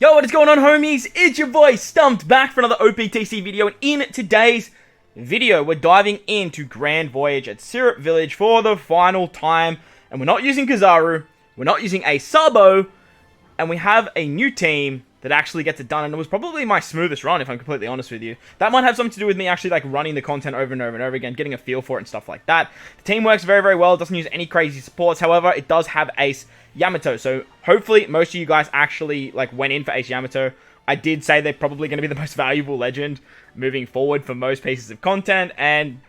Yo, what is going on, homies? It's your boy Stumped back for another OPTC video, and in today's video we're diving into Grand Voyage at Syrup Village for the final time, and we're not using KIZARU, we're not using a SABO, and we have a new team that actually gets it done, and it was probably my smoothest run, if I'm completely honest with you. That might have something to do with me actually like running the content over and over and over again, getting a feel for it and stuff like that. The team works very, very well. It doesn't use any crazy supports. However, it does have Ace Yamato, so hopefully most of you guys actually like went in for Ace Yamato. I did say they're probably going to be the most valuable legend moving forward for most pieces of content, and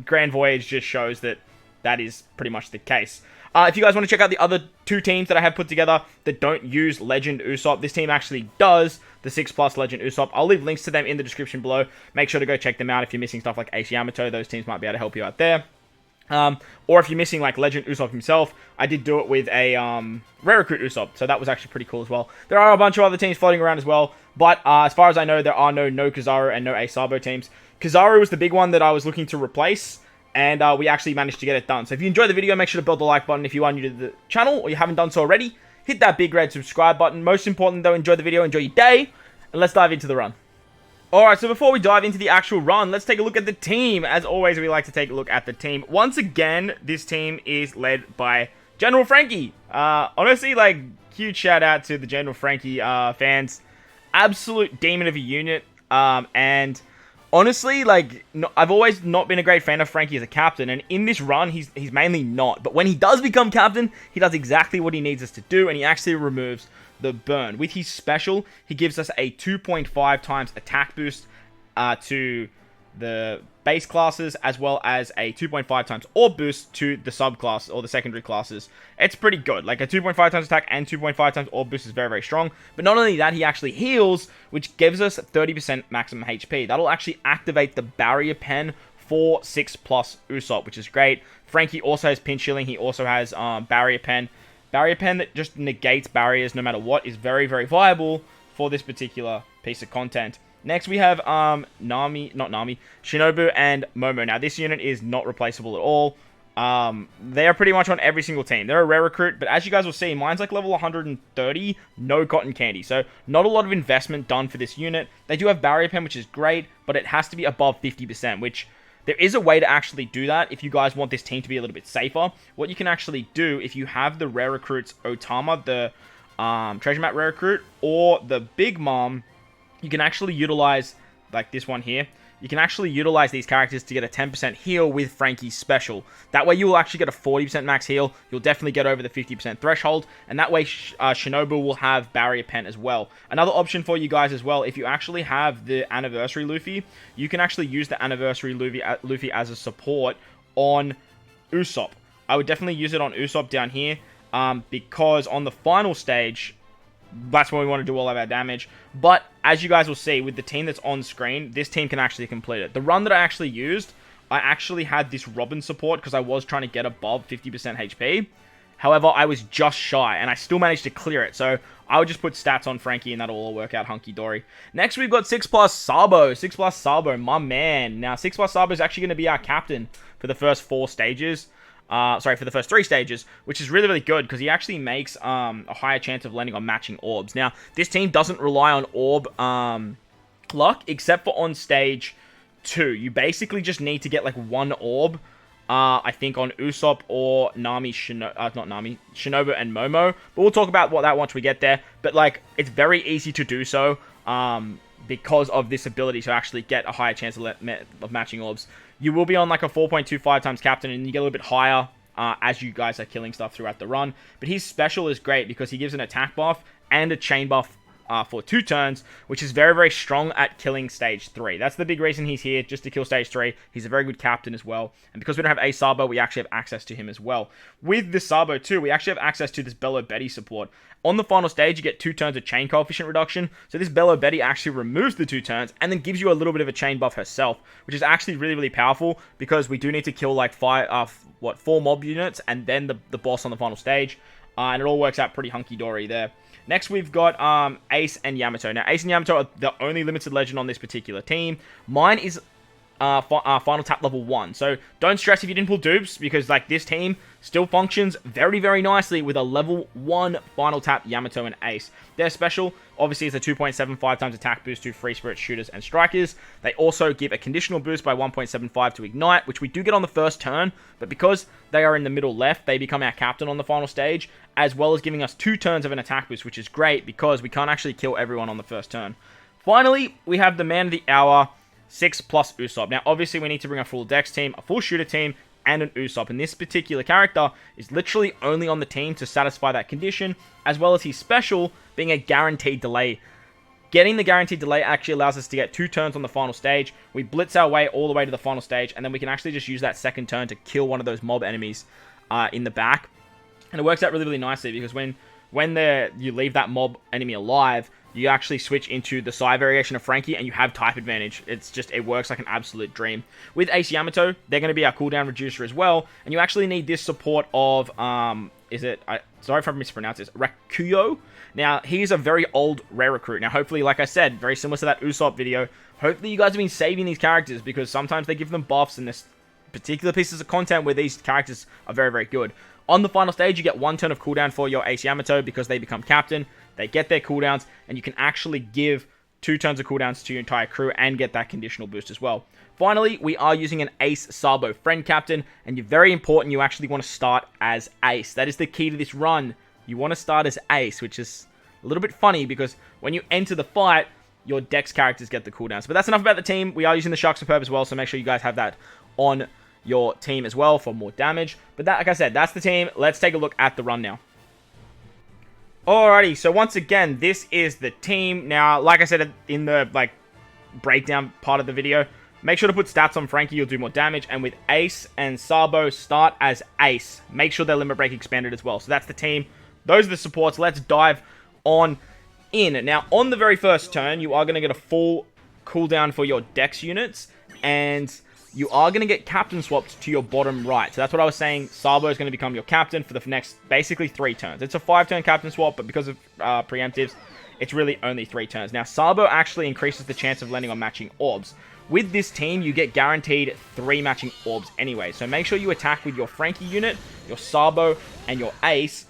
Grand Voyage just shows that that is pretty much the case. If you guys want to check out the other two teams that I have put together that don't use Legend Usopp, this team actually does the 6+ Legend Usopp. I'll leave links to them in the description below. Make sure to go check them out if you're missing stuff like Ace Yamato. Those teams might be able to help you out there. Or if you're missing like Legend Usopp himself, I did do it with a Rare Recruit Usopp, so that was actually pretty cool as well. There are a bunch of other teams floating around as well, but as far as I know, there are no KIZARU and no Ace Sabo teams. KIZARU was the big one that I was looking to replace, and we actually managed to get it done. So if you enjoyed the video, make sure to build the like button if you are new to the channel or you haven't done so already. Hit that big red subscribe button. Most important though, enjoy the video, enjoy your day, and let's dive into the run. Alright, so before we dive into the actual run, let's take a look at the team. As always, we like to take a look at the team. Once again, this team is led by General Frankie. Honestly, like, huge shout out to the General Frankie fans. Absolute demon of a unit, and honestly, like, I've always not been a great fan of Frankie as a captain, and in this run, he's mainly not. But when he does become captain, he does exactly what he needs us to do, and he actually removes the burn. With his special, he gives us a 2.5 times attack boost to the base classes, as well as a 2.5 times orb boost to the subclass or the secondary classes. It's pretty good. Like a 2.5 times attack and 2.5 times orb boost is very, very strong. But not only that, he actually heals, which gives us 30% maximum HP. That'll actually activate the barrier pen for 6+ Usopp, which is great. Frankie also has pinch healing. He also has barrier pen. Barrier pen that just negates barriers no matter what is very, very viable for this particular piece of content. Next, we have Shinobu and Momo. Now, this unit is not replaceable at all. They are pretty much on every single team. They're a rare recruit, but as you guys will see, mine's like level 130, no cotton candy. So, not a lot of investment done for this unit. They do have barrier pen, which is great, but it has to be above 50%, which there is a way to actually do that if you guys want this team to be a little bit safer. What you can actually do, if you have the rare recruits Otama, the treasure map rare recruit, or the Big Mom, you can actually utilize, like this one here, you can actually utilize these characters to get a 10% heal with Frankie's special. That way you will actually get a 40% max heal. You'll definitely get over the 50% threshold, and that way Shinobu will have barrier pen as well. Another option for you guys as well, if you actually have the anniversary Luffy, you can actually use the anniversary Luffy as a support on Usopp. I would definitely use it on Usopp down here, because on the final stage, that's when we want to do all of our damage. But as you guys will see, with the team that's on screen, this team can actually complete it. The run that I actually used, I actually had this Robin support because I was trying to get above 50% HP. However, I was just shy, and I still managed to clear it. So I would just put stats on Frankie, and that'll all work out hunky-dory. Next, we've got 6+ Sabo. 6+ Sabo, my man. Now, 6+ Sabo is actually going to be our captain for the first 4 stages. For the first 3 stages, which is really, really good because he actually makes a higher chance of landing on matching orbs. Now, this team doesn't rely on orb luck, except for on stage 2. You basically just need to get like 1 orb, I think on Usopp or Shinobu and Momo. But we'll talk about that once we get there. But like, it's very easy to do so because of this ability to actually get a higher chance of matching orbs. You will be on like a 4.25 times captain, and you get a little bit higher as you guys are killing stuff throughout the run. But his special is great because he gives an attack buff and a chain buff for 2 turns, which is very, very strong at killing stage 3. That's the big reason he's here, just to kill stage 3. He's a very good captain as well. And because we don't have a Sabo, we actually have access to him as well. With the Sabo too, we actually have access to this Bello Betty support. On the final stage, you get 2 turns of chain coefficient reduction. So this Bello Betty actually removes the 2 turns and then gives you a little bit of a chain buff herself, which is actually really, really powerful because we do need to kill like 4 mob units and then the boss on the final stage. And it all works out pretty hunky-dory there. Next, we've got Ace and Yamato. Now, Ace and Yamato are the only limited legend on this particular team. Mine is final tap level 1. So don't stress if you didn't pull dupes, because like this team still functions very, very nicely with a level 1 final tap Yamato and Ace. Their special, obviously, is a 2.75 times attack boost to free spirit shooters and strikers. They also give a conditional boost by 1.75 to ignite, which we do get on the first turn, but because they are in the middle left, they become our captain on the final stage, as well as giving us 2 turns of an attack boost, which is great because we can't actually kill everyone on the first turn. Finally, we have the man of the hour, 6 plus Usopp. Now, obviously, we need to bring a full Dex team, a full shooter team, and an Usopp. And this particular character is literally only on the team to satisfy that condition, as well as his special being a guaranteed delay. Getting the guaranteed delay actually allows us to get 2 turns on the final stage. We blitz our way all the way to the final stage, and then we can actually just use that second turn to kill one of those mob enemies in the back. And it works out really, really nicely, because when you leave that mob enemy alive, you actually switch into the Psy variation of Frankie, and you have type advantage. It works like an absolute dream. With Ace Yamato, they're going to be our cooldown reducer as well, and you actually need this support of, sorry if I mispronounce this, Rakuyo. Now, he's a very old rare recruit. Now, hopefully, like I said, very similar to that Usopp video, hopefully you guys have been saving these characters, because sometimes they give them buffs, and there's particular pieces of content where these characters are very, very good. On the final stage, you get 1 turn of cooldown for your Ace Yamato because they become captain. They get their cooldowns, and you can actually give 2 turns of cooldowns to your entire crew and get that conditional boost as well. Finally, we are using an Ace SABO friend captain, and you're very important, you actually want to start as Ace. That is the key to this run. You want to start as Ace, which is a little bit funny because when you enter the fight, your Dex characters get the cooldowns. But that's enough about the team. We are using the Shark Superb as well, so make sure you guys have that on your team as well for more damage. But that, like I said, that's the team. Let's take a look at the run now. Alrighty, so once again, this is the team. Now, like I said in the breakdown part of the video, make sure to put stats on Frankie, you'll do more damage. And with Ace and Sabo, start as Ace. Make sure their limit break expanded as well. So that's the team. Those are the supports. Let's dive on in. Now, on the very first turn, you are going to get a full cooldown for your Dex units, and you are going to get captain swapped to your bottom right. So that's what I was saying. Sabo is going to become your captain for the next, basically, 3 turns. It's a 5-turn captain swap, but because of preemptives, it's really only 3 turns. Now, Sabo actually increases the chance of landing on matching orbs. With this team, you get guaranteed 3 matching orbs anyway. So make sure you attack with your Frankie unit, your Sabo, and your Ace,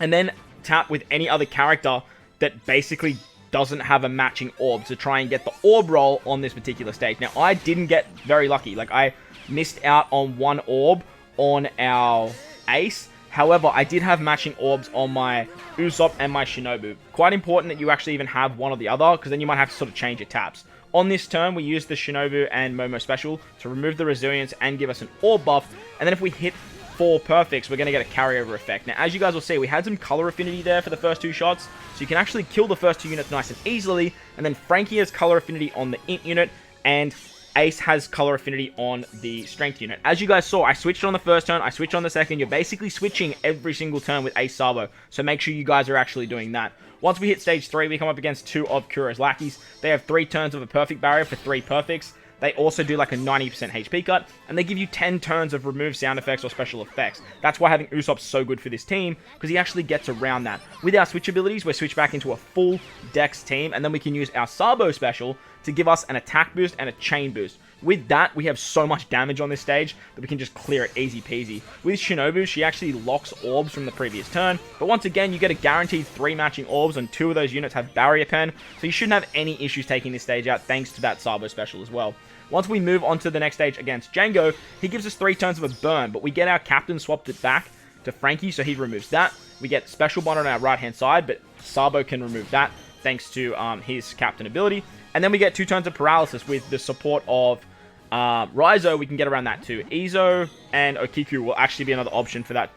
and then tap with any other character that basically doesn't have a matching orb to try and get the orb roll on this particular stage. Now, I didn't get very lucky. Like, I missed out on 1 orb on our Ace. However, I did have matching orbs on my Usopp and my Shinobu. Quite important that you actually even have one or the other, because then you might have to sort of change your taps. On this turn, we used the Shinobu and Momo special to remove the resilience and give us an orb buff. And then if we hit 4 perfects, we're going to get a carryover effect. Now, as you guys will see, we had some color affinity there for the first 2 shots, so you can actually kill the first 2 units nice and easily, and then Frankie has color affinity on the int unit, and Ace has color affinity on the strength unit. As you guys saw, I switched on the first turn, I switched on the second. You're basically switching every single turn with Ace Sabo, so make sure you guys are actually doing that. Once we hit stage 3, we come up against 2 of KURO's lackeys. They have 3 turns of a perfect barrier for 3 perfects. They also do like a 90% HP cut, and they give you 10 turns of remove sound effects or special effects. That's why having Usopp's so good for this team, because he actually gets around that. With our switch abilities, we're switched back into a full Dex team, and then we can use our Sabo special to give us an attack boost and a chain boost. With that, we have so much damage on this stage that we can just clear it easy peasy. With Shinobu, she actually locks orbs from the previous turn, but once again, you get a guaranteed 3 matching orbs, and 2 of those units have barrier pen, so you shouldn't have any issues taking this stage out thanks to that Sabo special as well. Once we move on to the next stage against Django, he gives us 3 turns of a burn, but we get our captain swapped it back to Frankie, so he removes that. We get special bond on our right-hand side, but Sabo can remove that thanks to his captain ability. And then we get 2 turns of paralysis with the support of Raizo. We can get around that too. Izo and Okiku will actually be another option for that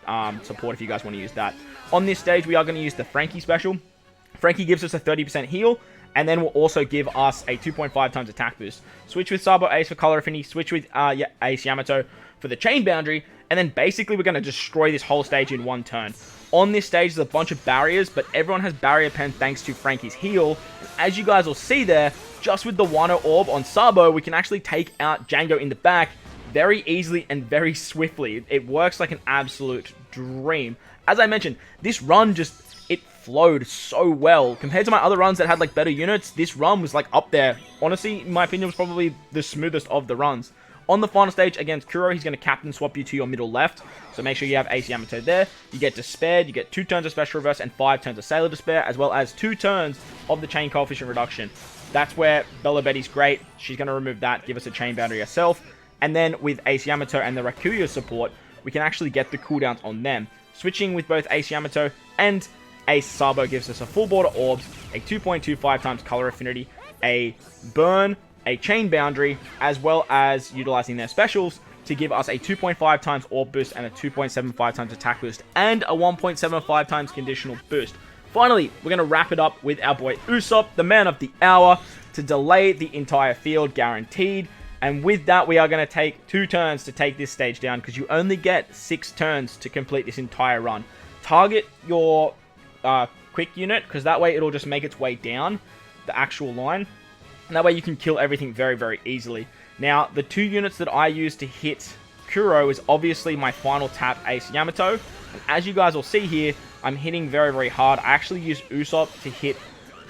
support if you guys want to use that. On this stage, we are going to use the Frankie special. Frankie gives us a 30% heal, and then will also give us a 2.5 times attack boost. Switch with Sabo Ace for color affinity, switch with Ace Yamato for the chain boundary, and then basically we're going to destroy this whole stage in 1 turn. On this stage, there's a bunch of barriers, but everyone has barrier pen thanks to Frankie's heal. And as you guys will see there, just with the Wano orb on Sabo, we can actually take out Django in the back very easily and very swiftly. It works like an absolute dream. As I mentioned, this run just, it flowed so well. Compared to my other runs that had like better units, this run was like up there. Honestly, in my opinion, was probably the smoothest of the runs. On the final stage against KURO, he's going to captain swap you to your middle left. So make sure you have AC Yamato there. You get Despaired, you get 2 turns of Special Reverse and 5 turns of Sailor Despair, as well as 2 turns of the Chain Coefficient Reduction. That's where Bella Betty's great. She's going to remove that, give us a Chain Boundary herself. And then with AC Yamato and the Rakuya support, we can actually get the cooldowns on them. Switching with both AC Yamato and Ace SABO gives us a full border orbs, a 2.25 times color affinity, a burn, a chain boundary, as well as utilizing their specials to give us a 2.5 times orb boost and a 2.75 times attack boost and a 1.75 times conditional boost. Finally, we're going to wrap it up with our boy Usopp, the man of the hour, to delay the entire field guaranteed. And with that, we are going to take 2 turns to take this stage down because you only get 6 turns to complete this entire run. Target your quick unit because that way it'll just make its way down the actual line. And that way you can kill everything very, very easily. Now, the 2 units that I use to hit KURO is obviously my final tap Ace Yamato. And as you guys will see here, I'm hitting very, very hard. I actually use Usopp to hit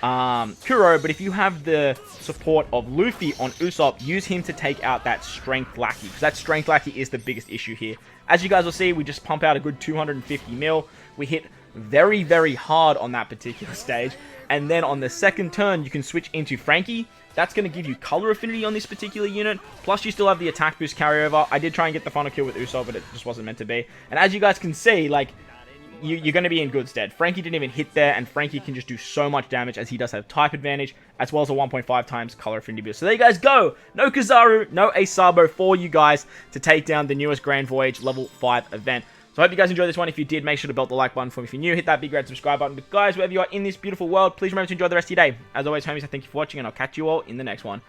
KURO, but if you have the support of Luffy on Usopp, use him to take out that Strength Lackey, because that Strength Lackey is the biggest issue here. As you guys will see, we just pump out a good 250 mil. We hit very, very hard on that particular stage. And then on the second turn, you can switch into Frankie. That's going to give you color affinity on this particular unit. Plus, you still have the attack boost carryover. I did try and get the final kill with Usopp, but it just wasn't meant to be. And as you guys can see, like, you're going to be in good stead. Frankie didn't even hit there, and Frankie can just do so much damage as he does have type advantage, as well as a 1.5 times color affinity boost. So there you guys go. No KIZARU, no Ace SABO for you guys to take down the newest Grand Voyage Level 5 event. So I hope you guys enjoyed this one. If you did, make sure to belt the like button for me. If you're new, hit that big red subscribe button. But guys, wherever you are in this beautiful world, please remember to enjoy the rest of your day. As always, homies, I thank you for watching, and I'll catch you all in the next one.